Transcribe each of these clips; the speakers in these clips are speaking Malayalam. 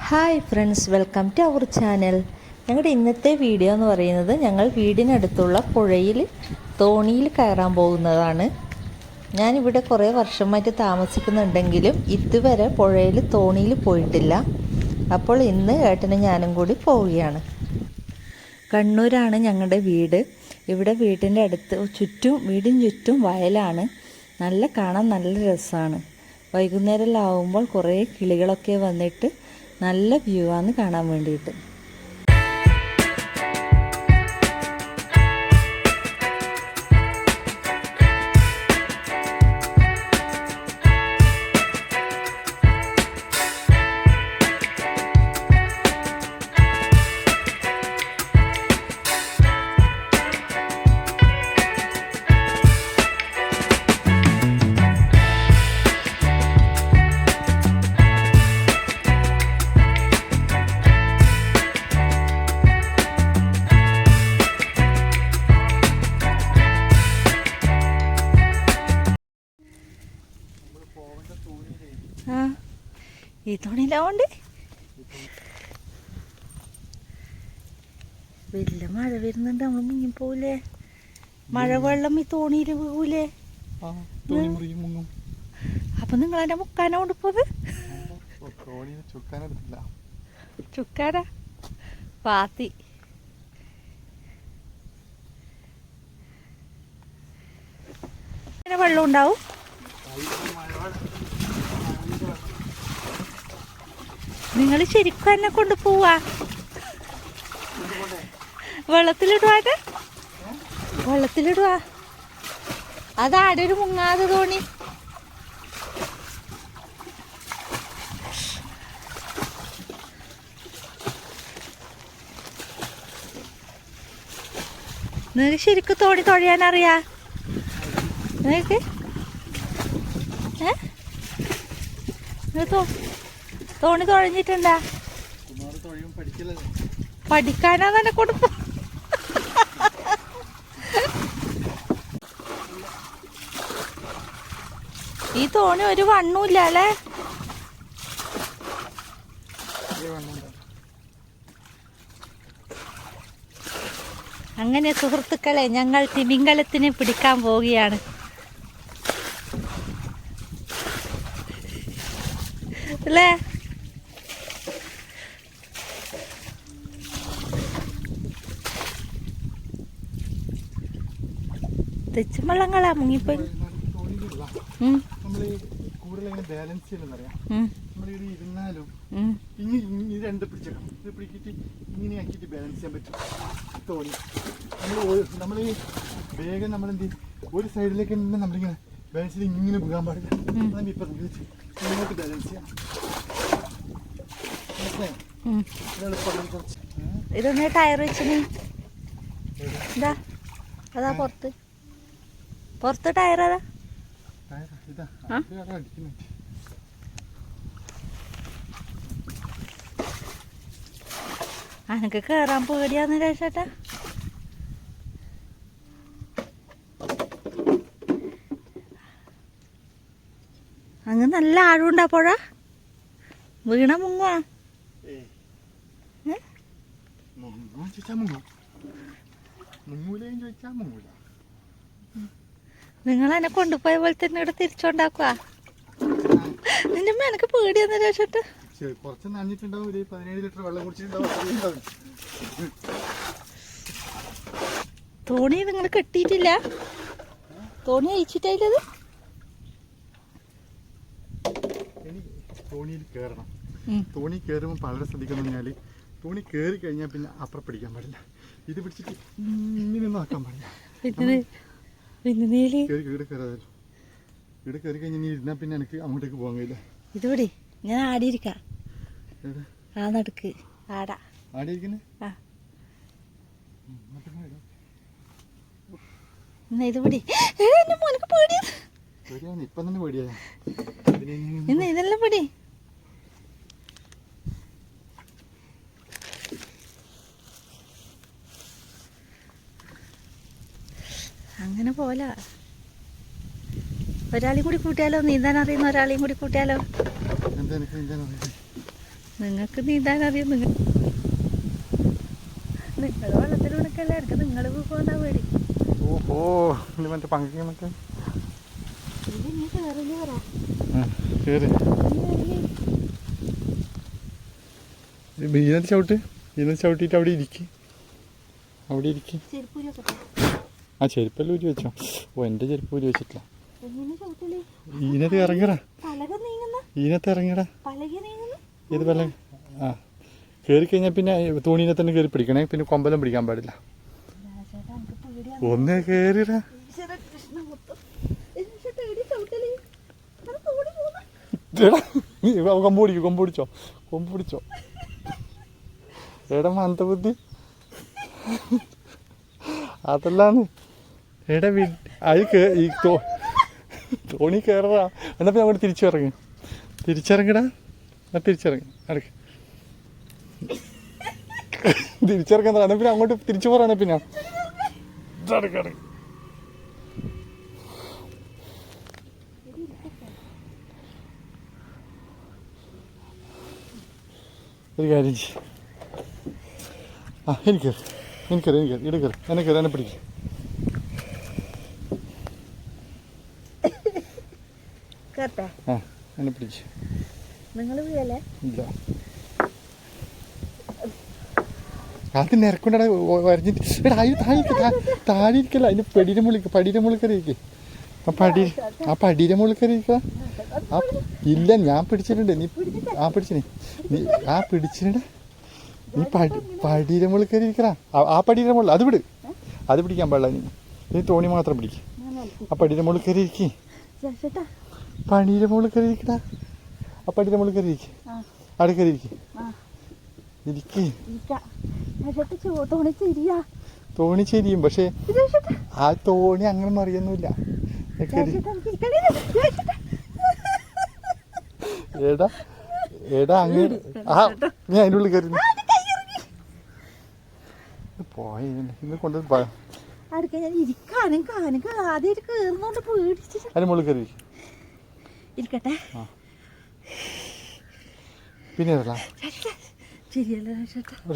Hi friends, welcome to our channel. ഞങ്ങളുടെ ഇന്നത്തെ വീഡിയോ എന്ന് പറയുന്നത് ഞങ്ങൾ വീടിനടുത്തുള്ള പുഴയിൽ തോണിയിൽ കയറാൻ പോകുന്നതാണ്. ഞാനിവിടെ കുറേ വർഷമായിട്ട് താമസിക്കുന്നുണ്ടെങ്കിലും ഇതുവരെ പുഴയിൽ തോണിയിൽ പോയിട്ടില്ല. അപ്പോൾ ഇന്ന് ഏട്ടനും ഞാനും കൂടി പോവുകയാണ്. കണ്ണൂരാണ് ഞങ്ങളുടെ വീട്. ഇവിടെ വീടിൻ്റെ അടുത്ത് വീടിന് ചുറ്റും വയലാണ്. കാണാൻ നല്ല രസമാണ്. വൈകുന്നേരം ആവുമ്പോൾ കുറേ കിളികളൊക്കെ വന്നിട്ട് നല്ല വ്യൂ ആണ് കാണാൻ വേണ്ടിയിട്ട്. ഈ തോണിയിലാവണ്ട് വലിയ മഴ വരുന്നുണ്ട്. നമ്മൾ മുങ്ങിപ്പോവില്ലേ? മഴവെള്ളം ഈ തോണിയിൽ വീഴൂലേ? അപ്പൊ നിങ്ങൾ എന്നെ മുക്കാനാ കൊണ്ടുപോത്? ചുക്കാനാ പാത്തി. വെള്ളം ഉണ്ടാവും. നിങ്ങൾ ശരിക്കും എന്നെ കൊണ്ടുപോവാ? വെള്ളത്തിലിടുവാ? വെള്ളത്തിലിടുവാ? അതാടെ ഒരു മുങ്ങാതെ തോണി. നിനക്ക് ശരിക്കും തോണി തുഴയാനറിയാ? നിനക്ക് തോണി തുഴഞ്ഞിട്ടുണ്ടാ? പഠിക്കാനാ തന്നെ കൊടുക്കും. ഈ തോണി ഒരു വണ്ണൂല്ല അല്ലേ? അങ്ങനെ സുഹൃത്തുക്കളെ, ഞങ്ങൾ തിമിംഗലത്തിനെ പിടിക്കാൻ പോവുകയാണ്. അല്ലേ? തെച്ചുമള്ളങ്ങളാ മുങ്ങിപ്പോയി. വേഗം നമ്മളെന്ത് ഒരു സൈഡിലേക്ക് തന്നെ നമ്മളിങ്ങനെ ബാലൻസിൽ ഇങ്ങനെ പോകാൻ പാടില്ല. ഇപ്പൊ ഇങ്ങോട്ട് ബാലൻസ് ചെയ്യാം. ഇതൊന്ന് ടയർ വെച്ചിന്. ഇതാ അതാ പുറത്ത് ടയർ അതാ. അനക്ക് കേറാൻ പേടിയാന്ന് ചേട്ടാ. അങ്ങ് നല്ല ആഴമുണ്ടാ പുഴ? വീണ മുങ്ങുവാ? നിങ്ങൾ എന്നെ കൊണ്ടുപോയ പോലെ തന്നെ ഇവിടെ തിരിച്ചോണ്ടാക്കുവാ? നിന്റെ അമ്മ എനക്ക് പേടിയാന്ന് ചേട്ടാ. കുറച്ച് നനഞ്ഞിട്ടുണ്ടാവും. 17 ലിറ്റർ വെള്ളം കുടിച്ചിട്ടുണ്ടാവും. തോണി നിങ്ങൾ കെട്ടിയിട്ടില്ല? തോണി അയച്ചിട്ടത്? തോണിയിൽ കയറണം. തോണി കയറുമ്പോൾ വളരെ ശ്രദ്ധിക്കണം. പറഞ്ഞാൽ തോണി കയറി കഴിഞ്ഞാൽ പിന്നെ അപ്പുറം പിടിക്കാൻ പാടില്ല. ഇത് പിടിച്ചിട്ട് ഇങ്ങനെയൊന്നും ആക്കാൻ പാടില്ല. ഇവിടെ കയറി കഴിഞ്ഞാൽ ഇരുന്നാൽ പിന്നെ എനിക്ക് അങ്ങോട്ടേക്ക് പോകാൻ കഴിയില്ല. ഇതുപടി ഞാൻ ആടിയിരിക്കാം. ആ നടുക്ക് ആടാ ആടിയിരിക്കുന്നേ. ഇതുപടി മോനക്ക് പേടിയാ. ഇപ്പം തന്നെ പേടിയാ. ഇതെല്ലാം പടി. അങ്ങനെ പോല. ഒരാളെയും കൂടി കൂട്ടിയാലോ? നീന്താൻ അറിയുന്ന ഒരാളെയും കൂടി കൂട്ടിയാലോ? നിങ്ങൾക്ക് നീന്താൻ അറിയാം. നിങ്ങൾ വെള്ളത്തിലൂടെക്കല്ല ഇടയ്ക്ക് നിങ്ങൾ പോകുന്ന പേടി. ഓഹോ മറ്റേ പങ്കി മറ്റേ കയറി ഇതിനകത്ത് ചവിട്ട്. ഇതിനകത്ത് ചവിട്ടിയിട്ട് അവിടെ ഇരിക്കും. അവിടെ ഇരിക്കും. ആ ചെരുപ്പെല്ലാം ഊരി വെച്ചോ. ഓ എൻ്റെ ചെരുപ്പ് ഊരി വെച്ചിട്ടില്ല. ഇതിനകത്ത് ഇറങ്ങടാ. ഇതിനകത്ത് ഇറങ്ങടാ. ഏത് പല ആ കയറി കഴിഞ്ഞാൽ പിന്നെ തോണീനെ തന്നെ കയറി പിടിക്കണേ. പിന്നെ കൊമ്പലം പിടിക്കാൻ പാടില്ല. ഒന്ന് കയറിടാ. കൊമ്പ് പിടിക്കോ. കൊമ്പ് പിടിച്ചോ. കൊമ്പ് പിടിച്ചോ. എടാ മന്ദബുദ്ധി. അതല്ലാന്ന് എടാ അത് ഈ തോണി കയറാ. എന്നാ പിന്നെ അങ്ങോട്ട് തിരിച്ചിറങ്ങി. തിരിച്ചിറങ്ങടാ. തിരിച്ചിറങ്ങി അടക്ക്. തിരിച്ചിറങ്ങുന്ന എന്നാ പിന്നെ അങ്ങോട്ട് തിരിച്ചു പോറാണ്. പിന്നെ അടക്കടക്ക്. ഒരു കാര്യം ചെയ്യും. ആ എനിക്കറി ഇടക്കറി എന്നെ കയറി എന്നെ പിടിക്കും. ആ എന്നെ പിടിച്ചു. നിങ്ങൾ ഇല്ല അത് നിരക്കൊണ്ടാ വരഞ്ഞിട്ട്. എടാ അതിന് താഴെ ഇരിക്കല്ല. അതിന് പടിയുടെ മുളിക്കറിയിക്ക്. ആ പടിയുടെ മുളിക്കറിയിക്ക. ഇല്ല ഞാൻ പിടിച്ചിട്ടുണ്ട്. നീ ആ പിടിച്ചിനെ. നീ ആ പിടിച്ചിട്ടുണ്ട. നീ പടിയുടെ മുളിക്കറി ഇരിക്കടാ. ആ പടിയുടെ മുകളിൽ അത് വിട്. അത് പിടിക്കാൻ പാടില്ല. നീ തോണി മാത്രം പിടിക്കും. ആ പടിയുടെ മുളിക്കറി ഇരിക്കി. പടിയുടെ മുളിക്കറി ഇരിക്കടാ. ആ പടിയുടെ മുളിക്കറി ഇരിക്കും. അടുക്കറി ഇരിക്കും. ഇരിക്ക്. തോണി ചെരിയും. പക്ഷേ ആ തോണി അങ്ങനെ മറിയൊന്നുമില്ല. എടാ എടാ അങ്ങനെ ആ ഞാൻ അതിൻ്റെ ഉള്ളിൽ കയറി പോയി. ഇന്ന് കൊണ്ട് അതിന് മുകളിൽ കയറി ഇരിക്കട്ടെ. പിന്നെ ഒരു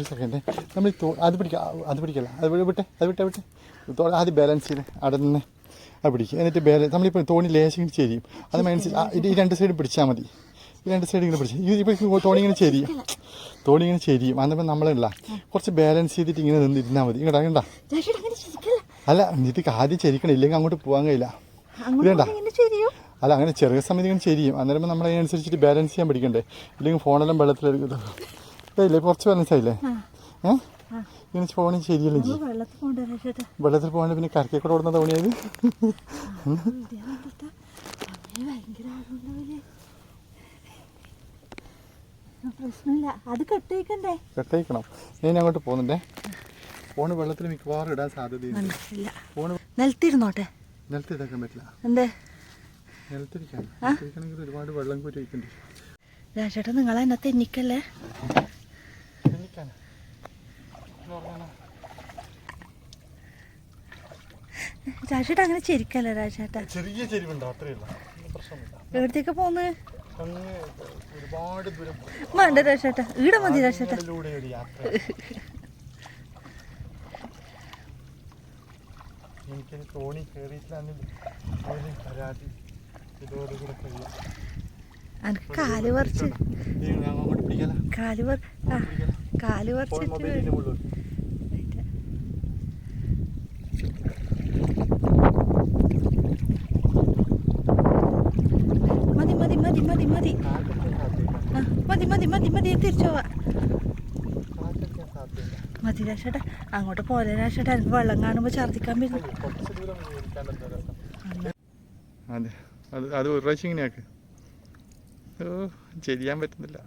സെക്കൻഡ്. നമ്മൾ അത് പിടിക്കല്ല. അത് വിട്ടെ. ആദ്യം ബാലൻസ് ചെയ്ത് അവിടെ നിന്ന് അത് പിടിക്കുക. എന്നിട്ട് നമ്മളിപ്പോൾ തോണി ലേശം ചെരിയും. അത് മനസ്സിൽ ഈ രണ്ട് സൈഡ് പിടിച്ചാൽ മതി. ഈ രണ്ട് സൈഡ് ഇങ്ങനെ പിടിച്ച് ഇപ്പോൾ തോണി ഇങ്ങനെ ചെരിയും. അന്നപ്പം നമ്മളില്ല കുറച്ച് ബാലൻസ് ചെയ്തിട്ട് ഇങ്ങനെ നിന്നിരുന്നാൽ മതി. ഇങ്ങോട്ടാ കണ്ടാ. അല്ല ഇത് ആദ്യം ചെരിക്കണം. ഇല്ലെങ്കിൽ അങ്ങോട്ട് പോകാൻ കഴിയില്ല. ഇതേണ്ട അല്ല അങ്ങനെ ചെറിയ സമയത്ത് ഇങ്ങനെ ചെരിയും. അന്നേരം നമ്മളതിനനുസരിച്ചിട്ട് ബാലൻസ് ചെയ്യാൻ പഠിക്കണ്ടേ. ഇല്ലെങ്കിൽ ഫോണെല്ലാം വെള്ളത്തിലെടുക്കുന്നത് ഇല്ലേ. കുറച്ച് ബാലൻസ് ആയില്ലേ. ഇങ്ങനെ ഫോണി ശരിയല്ലേ ചെയ്യും. വെള്ളത്തിൽ പോകാണ്ട് പിന്നെ കരക്കേക്കൂടെ ഓടുന്ന തോണിയത്. കെട്ടേക്കണം. ഞാൻ അങ്ങോട്ട് പോകുന്നുണ്ടേ. ഫോണ് വെള്ളത്തിൽ മിക്കവാറും ഇടാൻ സാധ്യതയുണ്ട്. ഫോണ് നിലത്തിരുന്നോട്ടെ. നിലത്തിരിക്കാൻ പറ്റില്ല. എന്തേ നിലത്തിരിക്കണമെങ്കിൽ ഒരുപാട് വെള്ളം കൂടി വയ്ക്കണ്ടേ. രാജേട്ടാ നിങ്ങൾ എന്നെ തെന്നിക്കല്ലേ. രാജേട്ടാ അങ്ങനെ ചെരിക്കല്ലേ. രാജേട്ടാ ചെറിയ ചെരിവുണ്ടോ? അത്രയല്ല. എവിടത്തേക്ക് പോന്ന്? ഒരുപാട് ദൂരം വേണ്ട രാജേട്ടാ. ഈടെ മതി രാജേട്ടാ. എനിക്കൊരു തോണി കയറിയിട്ടില്ലാന്നില്ല. ഇതോടുകൂടെ കഴിയും. എനിക്ക് കാല് പറിച്ച് മതി തിരിച്ചു പോവാ. മതി രാശേട്ടാ. അങ്ങോട്ട് പോലെ രാശേട്ടാ. എനിക്ക് വെള്ളം കാണുമ്പോ ഛർദിക്കാൻ പറ്റും. അത് ഒരു പ്രാവശ്യം ഇങ്ങനെയാക്ക്. ചെയ്യാൻ പറ്റുന്നില്ല.